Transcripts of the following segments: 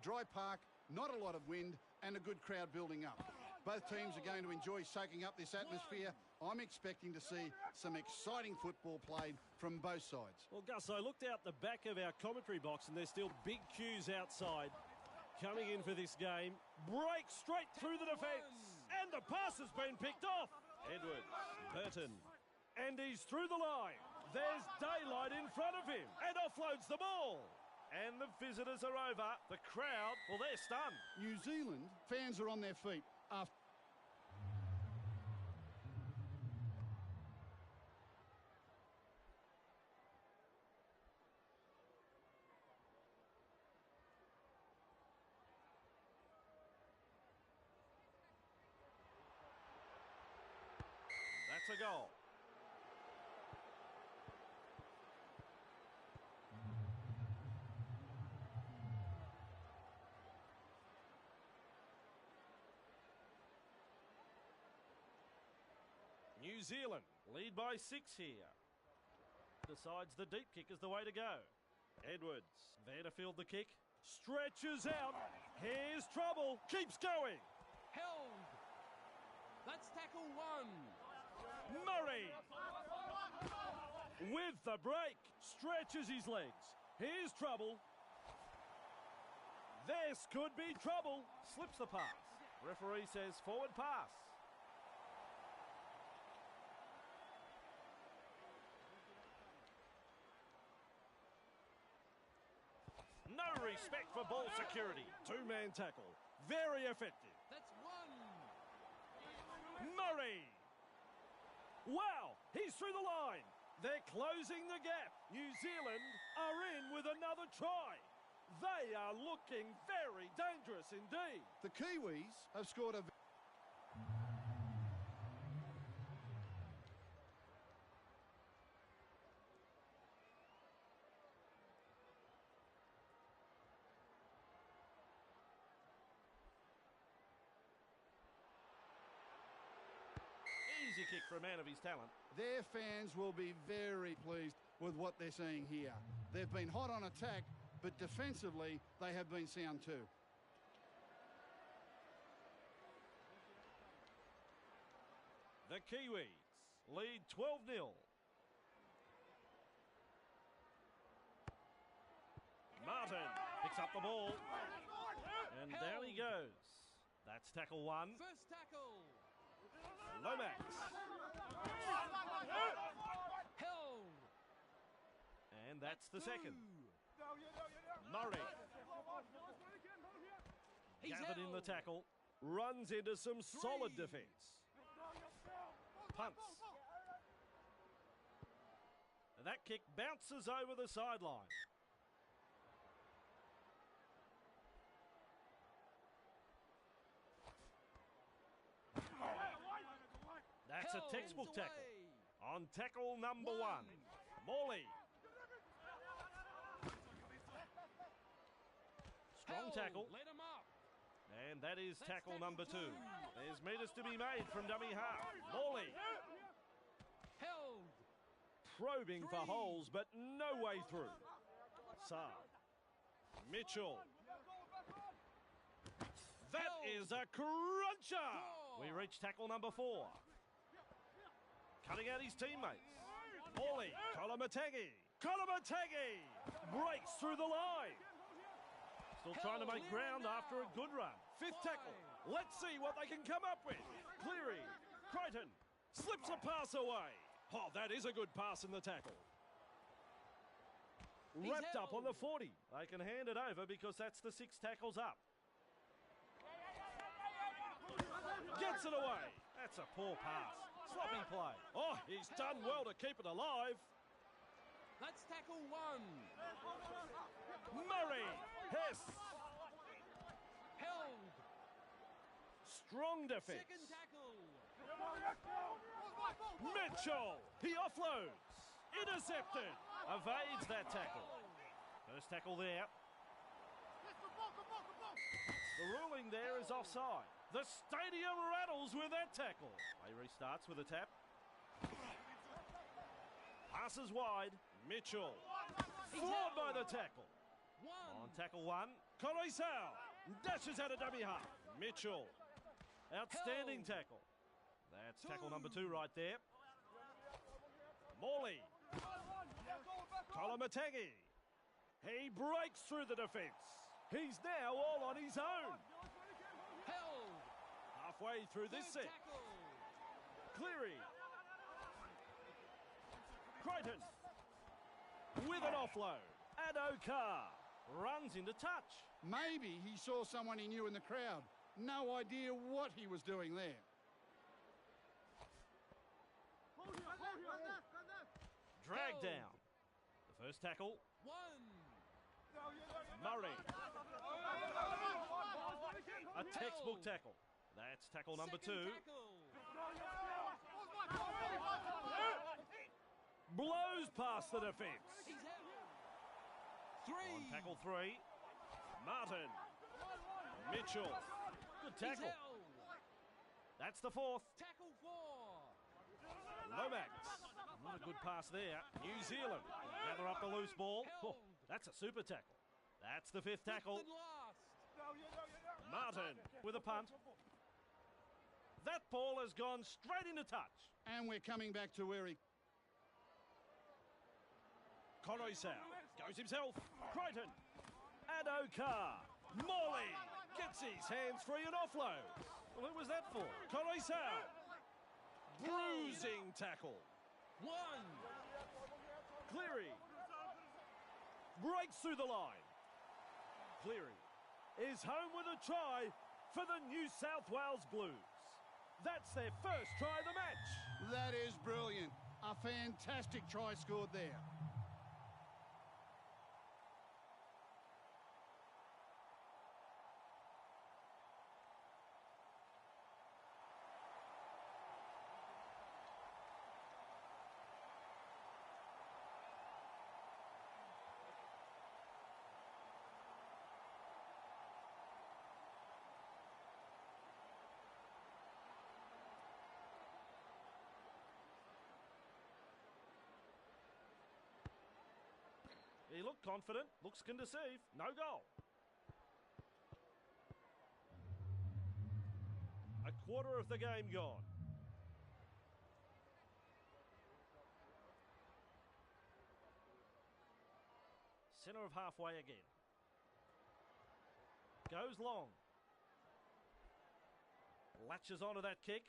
dry park, not a lot of wind, and a good crowd building up. Both teams are going to enjoy soaking up this atmosphere. I'm expecting to see some exciting football played from both sides. Well, Gus, I looked out the back of our commentary box and there's still big queues outside. Coming in for this game, break straight through the defence. And the pass has been picked off. Edwards, Burton, and he's through the line. There's daylight in front of him and offloads the ball. And the visitors are over. The crowd, well, they're stunned. New Zealand fans are on their feet after... That's a goal. New Zealand lead by 6 here. Decides the deep kick is the way to go. Edwards, there to field the kick. Stretches out. Here's trouble. Keeps going. Held. That's tackle 1. Murray with the break. Stretches his legs. Here's trouble. This could be trouble. Slips the pass. Referee says forward pass. No respect for ball security. Two-man tackle. Very effective. That's 1. Murray. Wow, he's through the line. They're closing the gap. New Zealand are in with another try. They are looking very dangerous indeed. The Kiwis have scored a... Easy kick for a man of his talent. Their fans will be very pleased with what they're seeing here. They've been hot on attack, but defensively, they have been sound too. The Kiwis lead 12-0. Martin picks up the ball. And down he goes. That's tackle 1. First tackle. Lomax. Held. And that's the second. Murray. He's Gathered in the held. tackle. Runs into some solid defence. Punts. That kick bounces over the sideline. That's a textbook tackle. On tackle number 1. Morley. Strong tackle. Let him up. And that is tackle number 2. There's metres to be made from dummy half. Morley. Held. Probing for holes, but no way through. Saab. Mitchell. That is a cruncher. We reach tackle number 4. Cutting out his teammates. Morley. Kolomatagi. Kolomatagi breaks through the line. Still trying to make ground after a good run. 5th tackle. Let's see what they can come up with. Cleary. Crichton. Slips a pass away. Oh, that is a good pass in the tackle. Wrapped up on the 40. They can hand it over because that's the 6 tackles up. Gets it away. That's a poor pass. Sloppy play. Oh, he's done well to keep it alive. That's tackle 1. Murray. Hess. Held. Strong defence. Second tackle. Mitchell. He offloads. Intercepted. Evades that tackle. First tackle there. The ruling there is offside. The stadium rattles with that tackle. Play restarts with a tap. Passes wide. Mitchell. Floored by the tackle. On tackle 1. Coruscant dashes out a dummy half. Mitchell. Outstanding tackle. That's tackle number 2 right there. Morley. Kolomatagi. He breaks through the defence. He's now all on his own. Held. Halfway through this Third set. tackle. Cleary. Crichton. With an offload. Adokar runs into touch. Maybe he saw someone he knew in the crowd. No idea what he was doing there. Dragged Held. down. The first tackle. 1. Murray. A textbook tackle. That's tackle number 2. Second tackle. Blows past the defence. He's held. 3. On tackle 3. Martin. Mitchell. Good He's tackle. held. That's the 4th. Tackle 4. Lomax. Not a good pass there. New Zealand gather up the loose ball. Oh, that's a super tackle. That's the 5th tackle. Fifth and last. Martin with a punt. That ball has gone straight into touch. And we're coming back to where he... Coruscant goes himself. Crichton. Adokar. Morley gets his hands free and offload. Well, who was that for? Coruscant. Bruising tackle. 1. Cleary. Breaks through the line. Cleary is home with a try for the New South Wales Blues. That's their first try of the match. That is brilliant. A fantastic try scored there. He looked confident, looks can deceive, no goal. A quarter of the game gone. Centre of halfway again. Goes long. Latches onto that kick.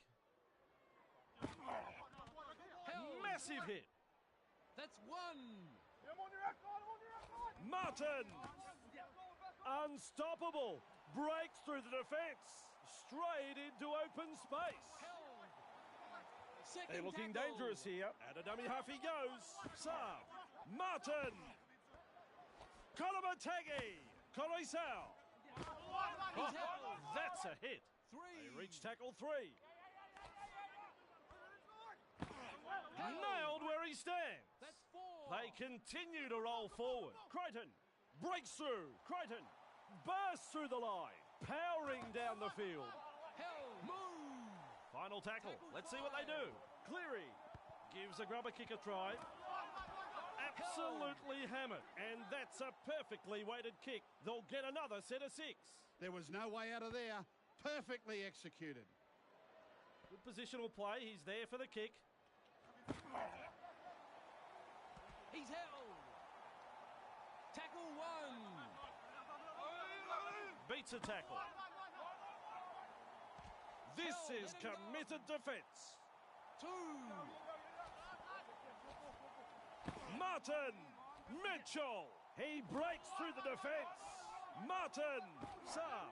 Held. Massive hit. That's 1. Martin. Unstoppable. Breaks through the defence. Straight into open space. Held. Second They're looking tackle. dangerous here. And a dummy half he goes. Saab. Martin. Kolomatagi. Coruscant. He's held. That's a hit. 3. They reach tackle 3. Nailed where he stands. That's 4. They continue to roll forward. Crichton breaks through. Crichton bursts through the line. Powering down the field. Held. Move. Final tackle. Let's see what they do. Cleary gives a grubber kick a try. Absolutely hammered. And that's a perfectly weighted kick. They'll get another set of 6. There was no way out of there. Perfectly executed. Good positional play. He's there for the kick. He's held. Tackle 1. Beats a tackle. This is committed defence. 2. Martin. Mitchell. He breaks through the defence. Martin. Saab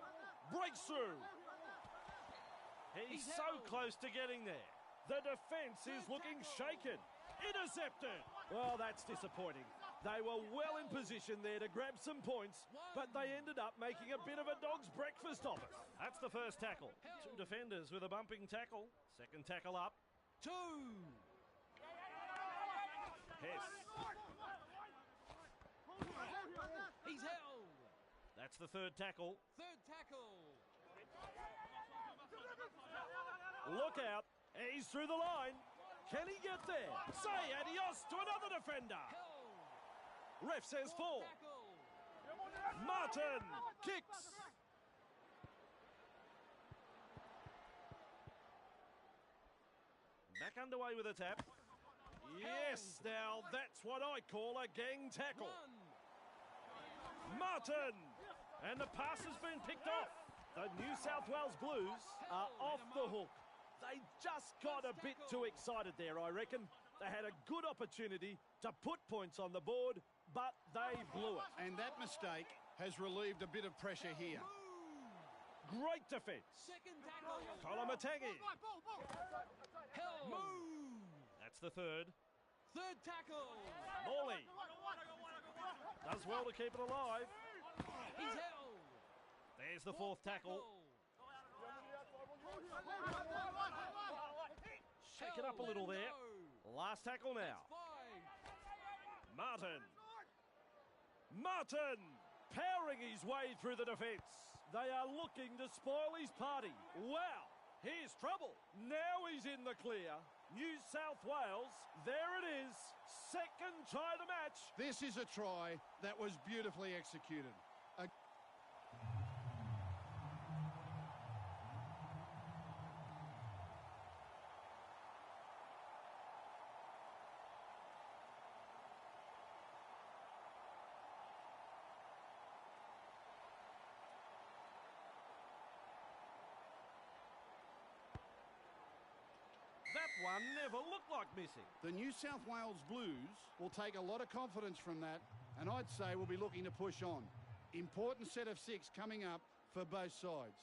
breaks through. He's He's so held. close to getting there. The defence is looking shaken. Intercepted. Well, that's disappointing. They were well in position there to grab some points, but they ended up making a bit of a dog's breakfast of it. That's the first tackle. 2 defenders with a bumping tackle. Second tackle up. 2. Hess. He's held. That's the third tackle. Third tackle. Look out. He's through the line. Can he get there? Say adios to another defender. Held. Ref says 4. Tackle. Martin. Kicks. Back underway with a tap. Yes, now that's what I call a gang tackle. Martin. And the pass has been picked off. The New South Wales Blues are off the hook. They just got a bit too excited there, I reckon. They had a good opportunity to put points on the board, but they blew it. And that mistake has relieved a bit of pressure here. Great defence. Second tackle. Kolomatagi. Held. Move. That's the third. Third tackle. Morley. Does well to keep it alive. He's held. There's the fourth tackle. Shake it up a little there. Last tackle now. Martin. Martin powering his way through the defence. They are looking to spoil his party. Wow, here's trouble. Now he's in the clear. New South Wales, there it is. Second try of the match. This is a try that was beautifully executed. That one never looked like missing. The New South Wales Blues will take a lot of confidence from that, and I'd say we'll be looking to push on. Important set of 6 coming up for both sides.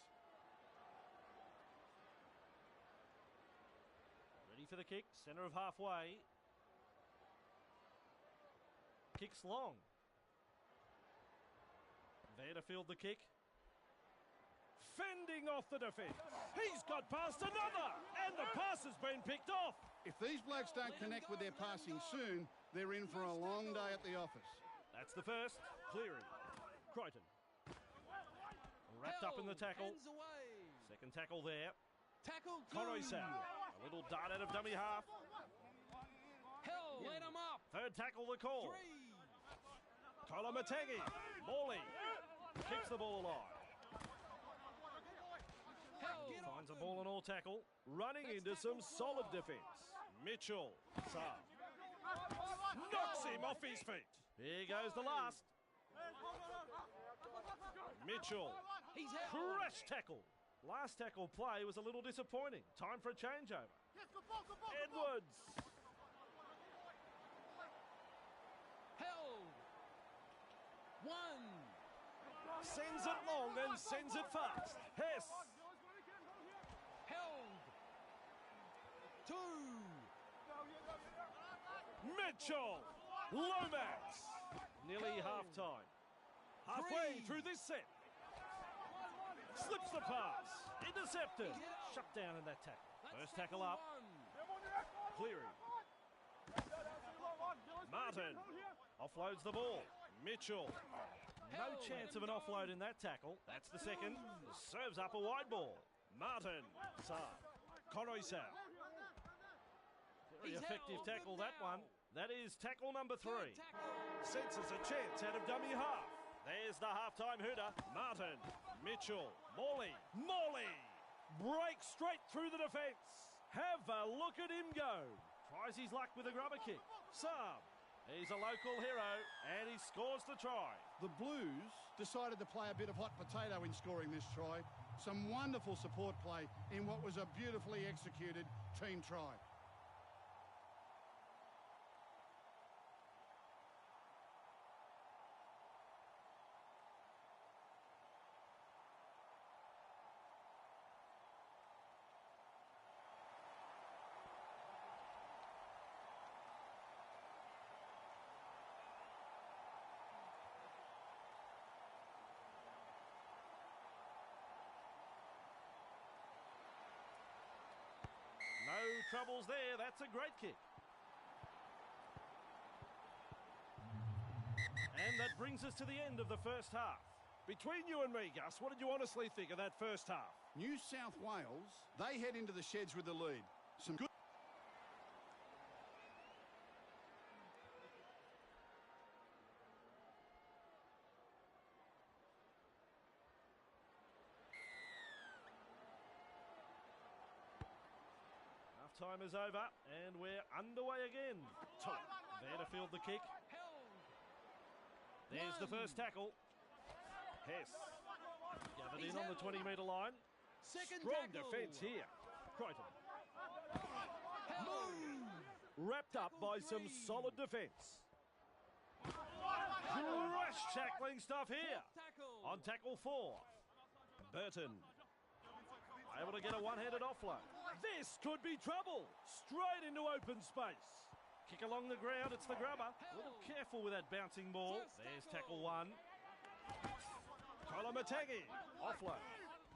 Ready for the kick, centre of halfway. Kicks long. There to field the kick. Fending off the defence. He's got past another, and the pass has been picked off. If these blokes don't connect with their passing soon, they're in for a long day at the office. That's the first. Cleary. Crichton. Wrapped up in the tackle. Second tackle there. Tackle two. Koroisau. A little dart out of dummy half. Held. Let him up. Third tackle the call. 3. Kolomatagi. Morley. Keeps the ball alive. Finds a ball and all tackle. Running into some solid defence. Mitchell. Saab. Knocks him off his feet. Here goes the last. Mitchell. He's held. Crash tackle. Last tackle play was a little disappointing. Time for a changeover. Edwards. Held. 1. Sends it long and sends it fast. Hess. Held. 2. Mitchell. Lomax. Nearly half-time. Halfway through this set. Slips the pass. Intercepted. Shut down in that tackle. First tackle up. Cleary. Martin. Offloads the ball. Mitchell. No chance of an offload in that tackle. That's the second. Serves up a wide ball. Martin. Saab. Koroisau. Very effective tackle, that one. That is tackle number 3. Senses a chance out of dummy half. There's the halftime hooter. Martin. Mitchell. Morley. Breaks straight through the defence. Have a look at him go. Tries his luck with a grubber kick. Saab. He's a local hero, and he scores the try. The Blues decided to play a bit of hot potato in scoring this try. Some wonderful support play in what was a beautifully executed team try. No troubles there. That's a great kick. And that brings us to the end of the first half. Between you and me, Gus, what did you honestly think of that first half? New South Wales, they head into the sheds with the lead. Some good... Time is over and we're underway again. Two. There to field the kick. Held. There's the first tackle. Hess. Gathered in on the 20-metre line. Second Strong tackle. defence here. Crichton. Move. Wrapped up by some solid defence. Crash tackling stuff here. Tackle. On tackle 4. Burton. Able to get a one-handed offload. This could be trouble. Straight into open space. Kick along the ground, it's the grubber. A little careful with that bouncing ball. There's tackle 1. Kolomatagi. Offload.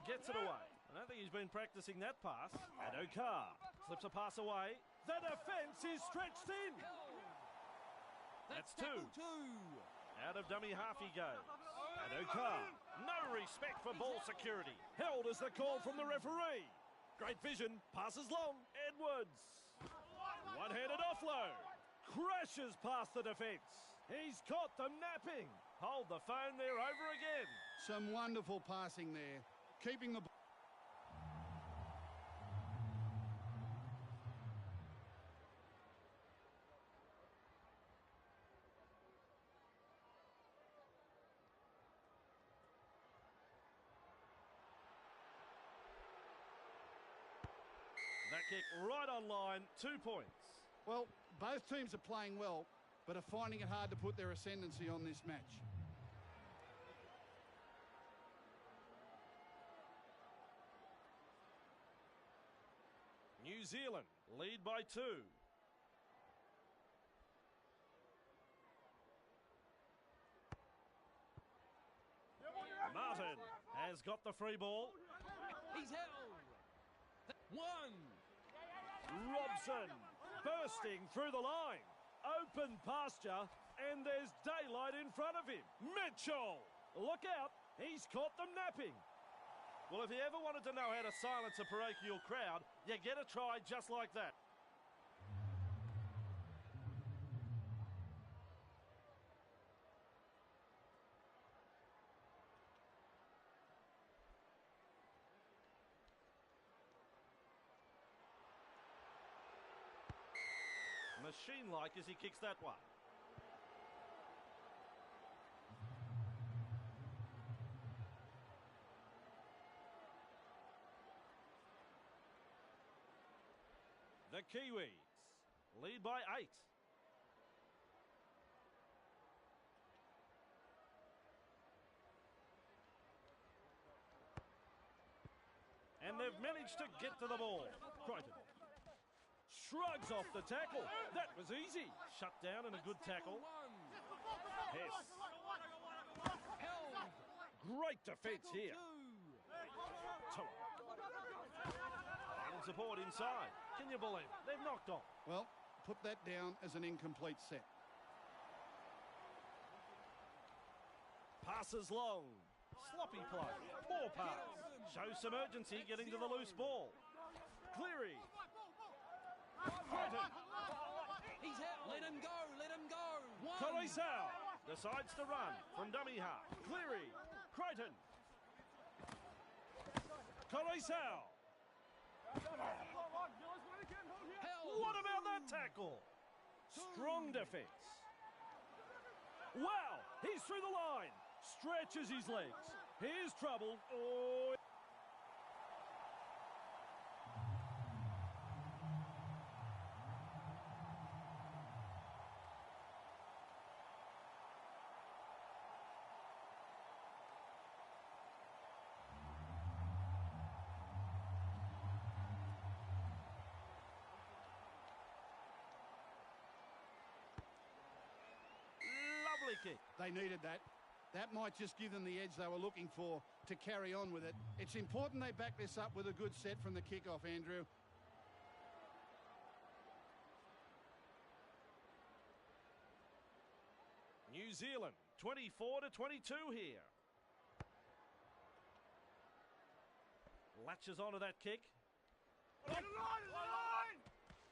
Gets it away. I don't think he's been practicing that pass. And Okar slips a pass away. The defence is stretched in. That's 2. tackle 2. Out of dummy half he goes. And Okar, no respect for ball security. Held as the call from the referee. Great vision, passes long. Edwards. One-handed offload. Crashes past the defence. He's caught them napping. Hold the phone, they're over again. Some wonderful passing there. Keeping the ball. That kick right on line, 2 points. Well, both teams are playing well, but are finding it hard to put their ascendancy on this match. New Zealand lead by 2. Martin has got the free ball. He's held. 1. Robson bursting through the line. Open pasture, and there's daylight in front of him. Mitchell, look out, he's caught them napping. Well, if you ever wanted to know how to silence a parochial crowd, you get a try just like that. Machine-like as he kicks that one. The Kiwis lead by 8. And they've managed to get to the ball. Crichton shrugs off the tackle. That was easy. Shut down and a good tackle. Hess. Held. Great defence here. 2. Final support inside. Can you believe it? They've knocked on. Well, put that down as an incomplete set. Passes long. Sloppy play. Poor pass. Shows some urgency getting to the loose ball. Cleary. Crichton. He's held. Let him go. Let him go. 1. Colisao decides to run from dummy half. Cleary. Crichton. Colisao. Held. What about that tackle? Strong defence. Wow, he's through the line. Stretches his legs. Here's trouble. Oh. Lovely kick. They needed that. That might just give them the edge they were looking for to carry on with it. It's important they back this up with a good set from the kickoff, Andrew. New Zealand, 24-22 here. Latches onto that kick.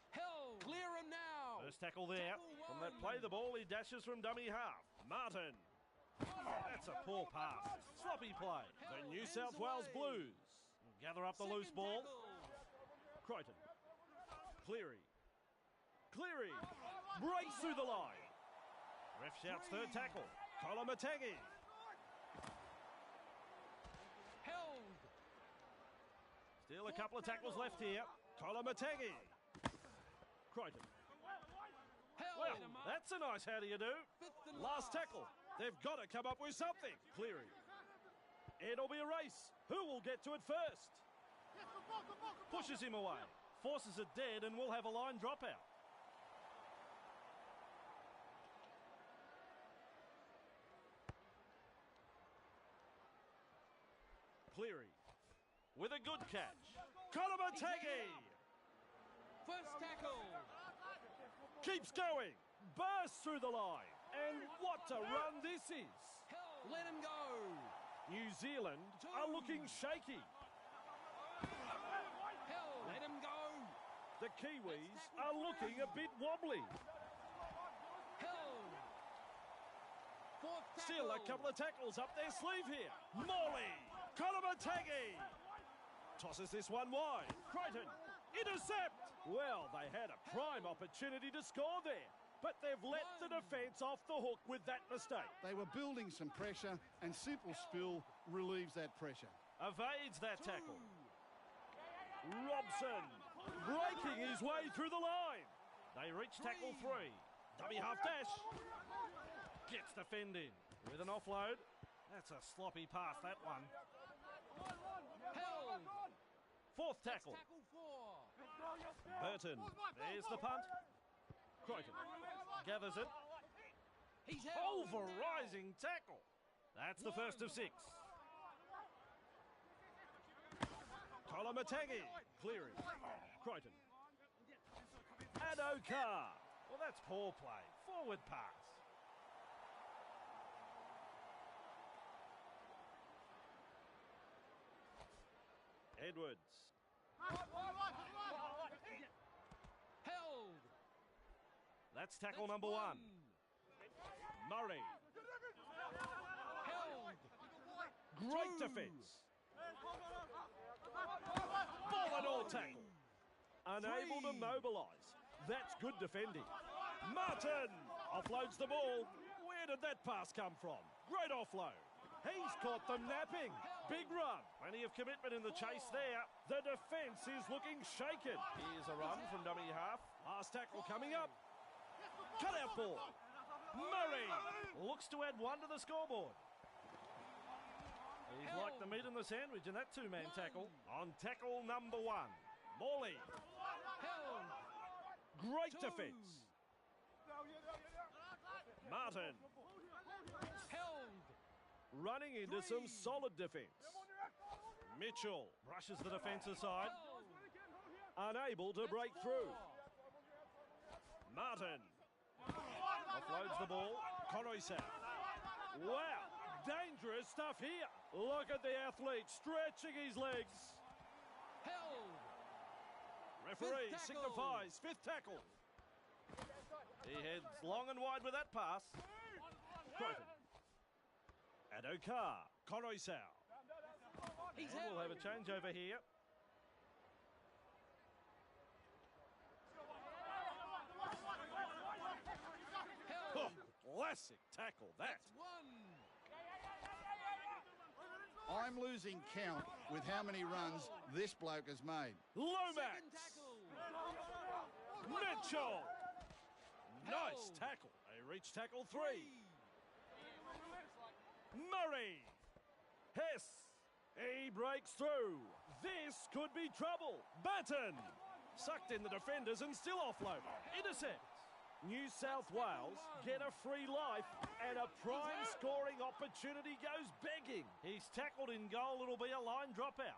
Held. Clear him now. First tackle there. Tackle From that 1. play, the ball, he dashes from dummy half. Martin. That's a poor pass. Sloppy play. The New South Wales Blues gather up the loose ball. Crichton. Cleary. Cleary breaks through the line. Ref shouts third tackle. Kolomategi. Held. Still a couple of tackles left here. Kolomategi. Crichton. Held. Well, that's a nice how do you do. Fifth and Last tackle. They've got to come up with something. Cleary. It'll be a race. Who will get to it first? Pushes him away. Forces it dead and we'll have a line dropout. Cleary. With a good catch. Kolomategi. First tackle. Keeps going. Bursts through the line. And what a run this is. Held. Let him go. New Zealand are looking shaky. Held. Let him go. The Kiwis are looking a bit wobbly. Held. Fourth tackle. Still a couple of tackles up their sleeve here. Morley. Kolomategi. Tosses this one wide. Crichton. Intercept. Well, they had a prime opportunity to score there, but they've let the defence off the hook with that mistake. They were building some pressure, and simple spill relieves that pressure. Evades that tackle. Robson breaking his way through the line. They reach tackle 3. Dummy half dash. Gets defending with an offload. That's a sloppy pass, that one. Held. Fourth tackle. Tackle 4. Burton. There's the punt. Crichton gathers it. He's held. Pulverising tackle. That's the first of 6. Kolomategi. Cleary. Crichton. Adokar. Well, that's poor play. Forward pass. Edwards. Held. That's tackle number 1. Murray. Held. Great defence. Ball and all tackle. Unable to mobilise. That's good defending. Martin offloads the ball. Where did that pass come from? Great offload. He's caught them napping. Big run. Plenty of commitment in the chase there. The defence is looking shaken. Here's a run from dummy half. Last tackle coming up. Cut out ball. Murray looks to add 1 to the scoreboard. He's like the meat in the sandwich in that 2-man tackle. On tackle number 1. Morley. Held. Great 2. defence. Martin. Held. Running into 3. some solid defence. Mitchell brushes the defence aside. Held. Unable to break through. Martin. Offloads the ball. Konoisa. Wow. Dangerous stuff here. Look at the athlete stretching his legs. Held. Referee Fifth tackle. signifies 5th tackle. He heads long and wide with that pass. Crichton. Adokar. Konoisau. He's And we'll have held. a change over here. Held. Classic tackle, that. That's 1. I'm losing count with how many runs this bloke has made. Lomax. Second tackle. Mitchell. Nice Held. tackle. They reach tackle 3. 3. Murray. Hess. He breaks through. This could be trouble. Batten. Sucked in the defenders and still offloaded. Intercept. New South Wales get a free life and a prime scoring opportunity goes begging. He's tackled in goal. It'll be a line dropout.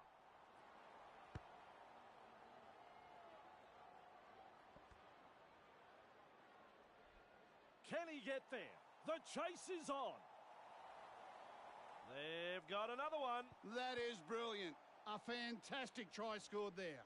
Can he get there? The chase is on. They've got another one. That is brilliant. A fantastic try scored there.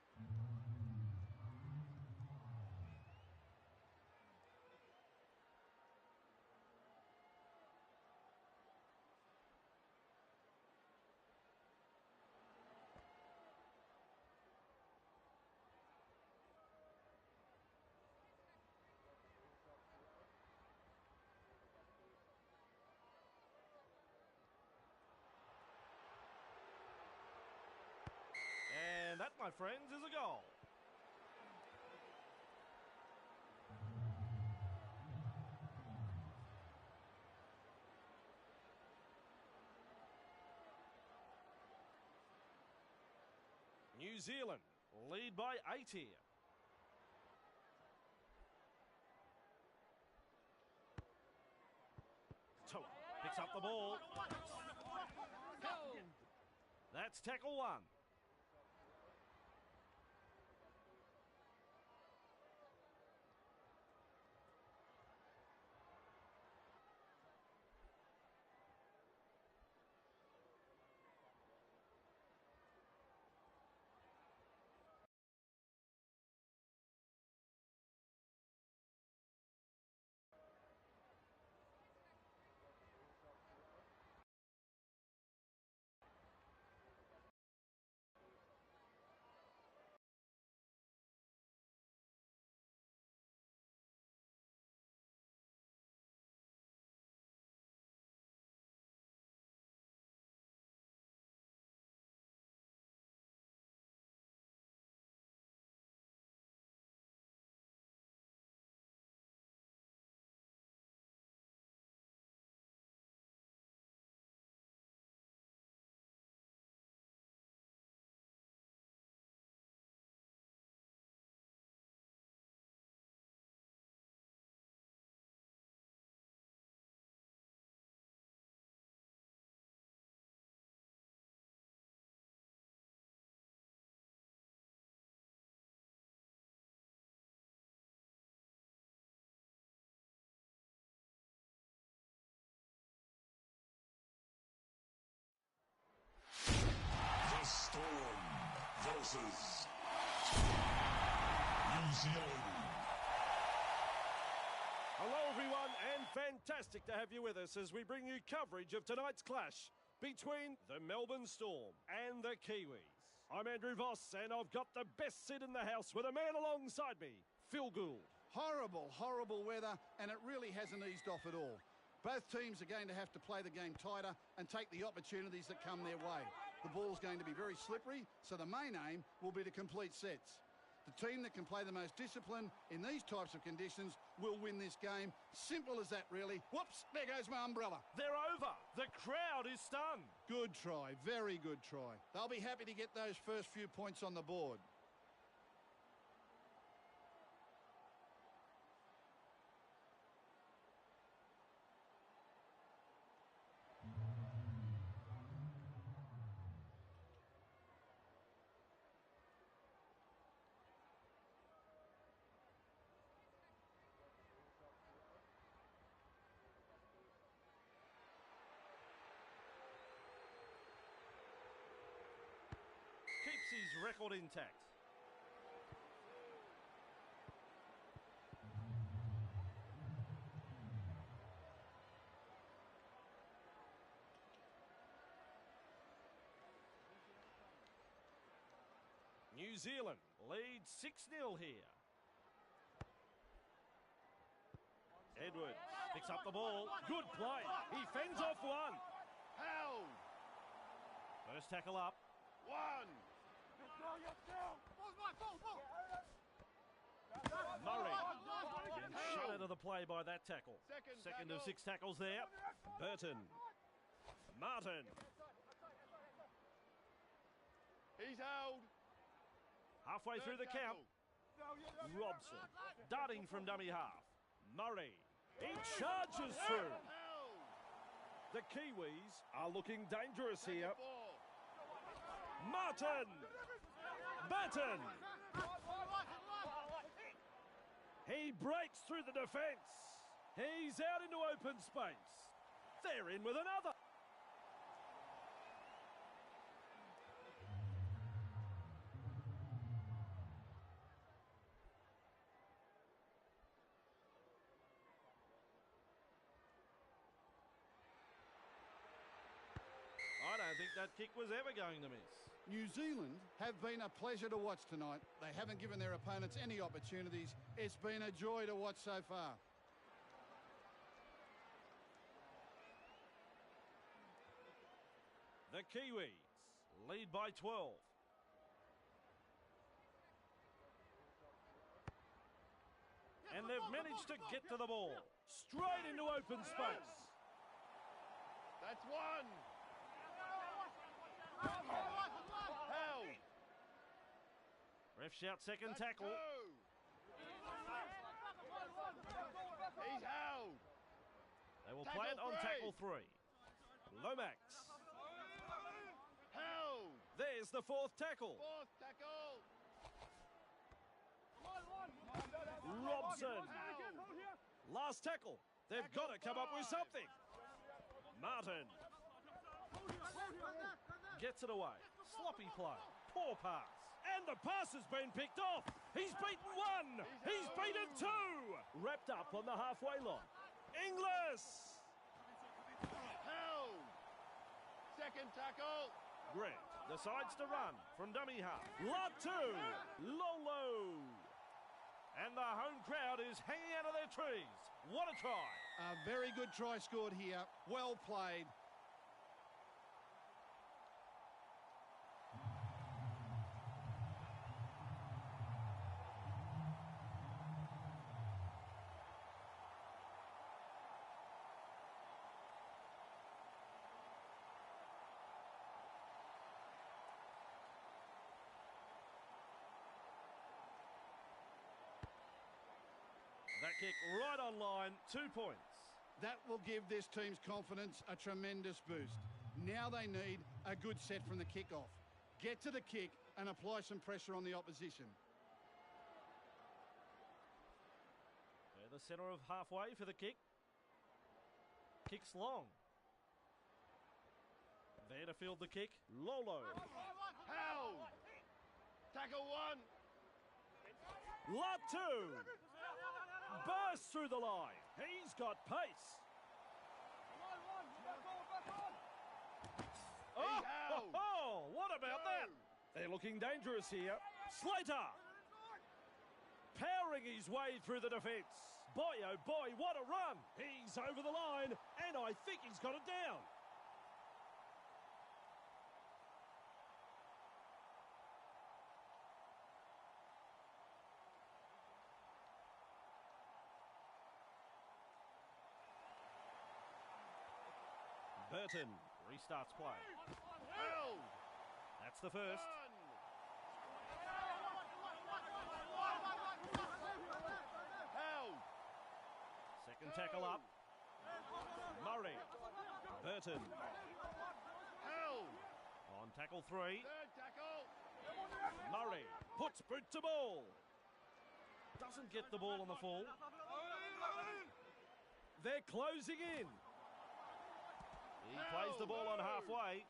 my friends, is a goal. New Zealand lead by 8 here. Toa picks up the ball. Held. That's tackle 1. The Storm versus New Zealand. Hello everyone, and fantastic to have you with us as we bring you coverage of tonight's clash between the Melbourne Storm and the Kiwis. I'm Andrew Voss, and I've got the best seat in the house with a man alongside me, Phil Gould. Horrible, horrible weather, and it really hasn't eased off at all. Both teams are going to have to play the game tighter and take the opportunities that come their way. The ball's going to be very slippery, so the main aim will be to complete sets. The team that can play the most discipline in these types of conditions will win this game. Simple as that, really. Whoops, there goes my umbrella. They're over. The crowd is stunned. Good try, very good try. They'll be happy to get those first few points on the board. Keeps his record intact. New Zealand leads 6-0 here. Edwards picks up the ball. Good play. He fends off one. Held. First tackle up. One. Murray getting shut out of the play by that tackle. Second of 6 tackles there. Burton. Martin. He's held. Halfway through the count. Robson darting from dummy half. Murray. He charges through. Held. The Kiwis are looking dangerous here. Ball. Martin. Burton. He breaks through the defence. He's out into open space. They're in with another. I don't think that kick was ever going to miss. New Zealand have been a pleasure to watch tonight. They haven't given their opponents any opportunities. It's been a joy to watch so far. The Kiwis lead by 12. And they've managed to get to the ball. Straight into open space. That's one. Held. Ref shouts second That's tackle. two. He's held. They will play it on tackle 3. Lomax. Held. There's the 4th tackle. Fourth tackle. Robson. Held. Last tackle. They've got to come up with something. Martin. Gets it away. Sloppy play. Poor pass. And the pass has been picked off. He's beaten 1. He's beaten 2. Wrapped up on the halfway line. Inglis. Held. Second tackle. Grant decides to run from dummy half. Latu. Lolo. And the home crowd is hanging out of their trees. What a try. A very good try scored here. Well played. That kick right on line, 2 points. That will give this team's confidence a tremendous boost. Now they need a good set from the kickoff. Get to the kick and apply some pressure on the opposition. They're the centre of halfway for the kick. Kick's long. There to field the kick, Lolo. Held. Tackle 1. Latu. Bursts through the line. He's got pace. Oh, what about that? They're looking dangerous here. Slater. Powering his way through the defence. Boy, oh boy, what a run. He's over the line, and I think he's got it down. Burton restarts play. Held. That's the first. Held. Second tackle up. Murray. Burton. Held. On tackle 3. Third tackle. Murray puts boot to ball. Doesn't get the ball on the fall. They're closing in. He plays the ball on halfway.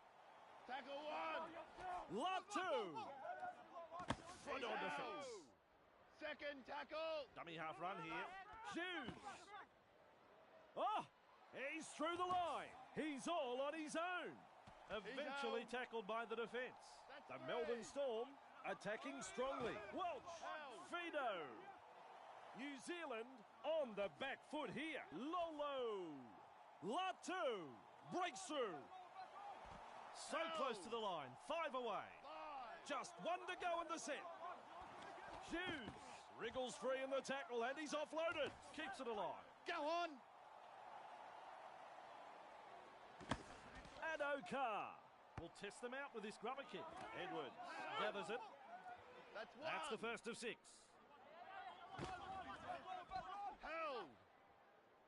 Tackle 1. Latu. Front on defence. Held. Second tackle. Dummy half run here. Hughes. Oh, he's through the line. He's all on his own. Eventually tackled by the defence. The Melbourne Storm attacking strongly. Welch. Fido. New Zealand on the back foot here. Lolo. Latu. Breaks through. So close to the line. 5 away. 5. Just 1 to go in the set. Hughes wriggles free in the tackle and he's offloaded. Keeps it alive. Go on. Adokar will test them out with this grubber kick. Edwards gathers it. That's 1. That's the first of 6. Held.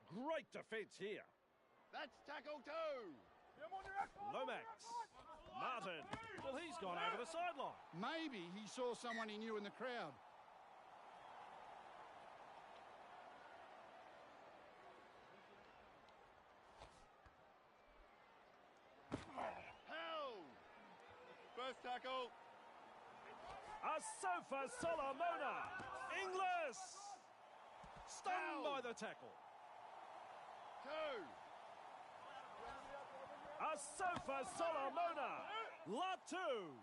Great defence here. That's tackle 2. Lomax. Martin. Well, he's gone over the sideline. Maybe he saw someone he knew in the crowd. Held. First tackle. Asofa Solomona. Inglis. Stunned by the tackle. 2. Asofa Solomona. Latu.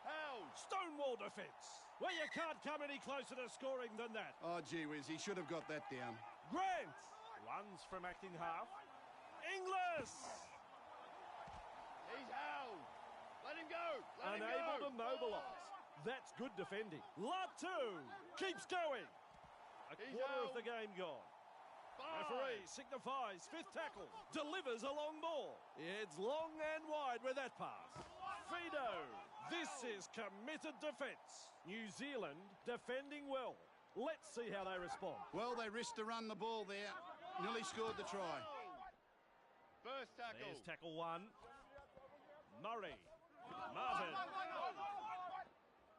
Held. Stonewall defence. Well, you can't come any closer to scoring than that. Oh, gee whiz, he should have got that down. Grant runs from acting half. Inglis. He's held. Let him go. Let him Unable go. to mobilise. That's good defending. Latu keeps going. A He's quarter of out. the game gone. 5. Referee signifies fifth tackle. Delivers a long ball. It's long and wide with that pass. Fido. This is committed defence. New Zealand defending well. Let's see how they respond. Well, they risked to run the ball there. Nearly scored the try. First tackle. There's tackle one. Murray. Martin.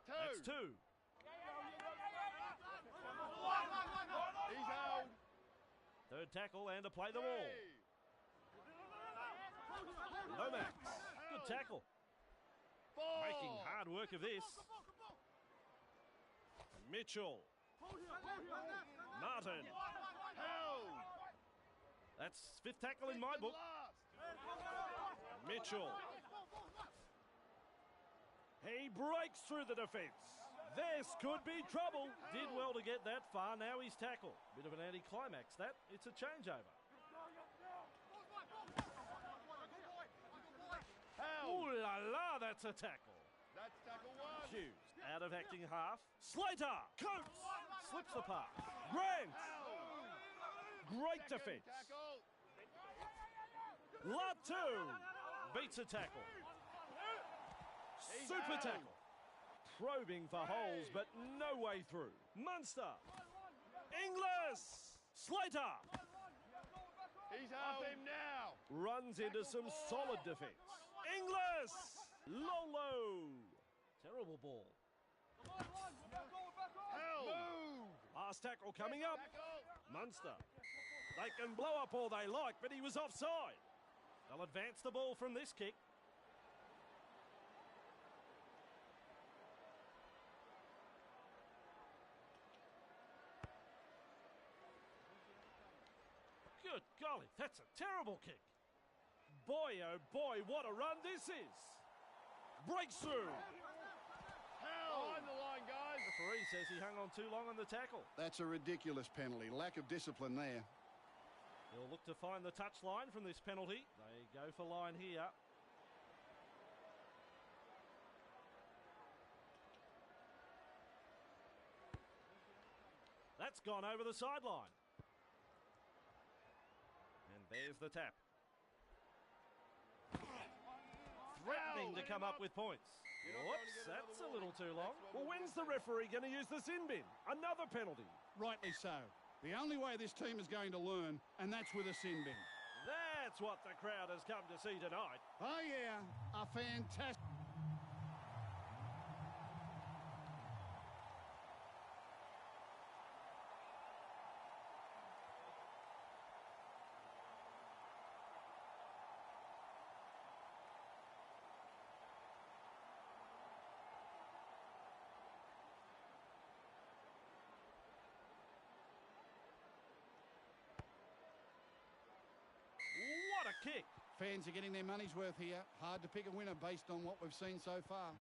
That's 2. He's out. Third tackle and to play the ball. Lomax. Good tackle. 4. Making hard work of this. Mitchell. Martin. Held. That's fifth tackle in my book. Mitchell. He breaks through the defence. This could be trouble. Did well to get that far. Now he's tackled. Bit of an anticlimax that. It's a changeover. Ooh Held. la la, that's a tackle. That's tackle 1. Hughes out of acting half. Slater. Coates. Slips the pass. Grant. Great Second defence. tackle. Latu beats a tackle. He's Super out. tackle. Probing for holes, but no way through. Munster. Inglis. Slater. He's out. Up him now. Runs into some solid defence. Inglis. Lolo. Terrible ball. Held. Move. Last tackle coming up. Tackle. Munster. They can blow up all they like, but he was offside. They'll advance the ball from this kick. Good golly, that's a terrible kick. Boy, oh boy, what a run this is. Breaks through. Held. Behind the line, guys. Referee says he hung on too long on the tackle. That's a ridiculous penalty. Lack of discipline there. He'll look to find the touch line from this penalty. They go for line here. That's gone over the sideline. And there's the tap. Threatening to come up with points. Whoops, that's a little too long. Well, when's the referee going to use the sin bin? Another penalty. Rightly so. The only way this team is going to learn, and that's with a sin bin. That's what the crowd has come to see tonight. Oh, yeah. A fantastic... What a kick. Fans are getting their money's worth here. Hard to pick a winner based on what we've seen so far.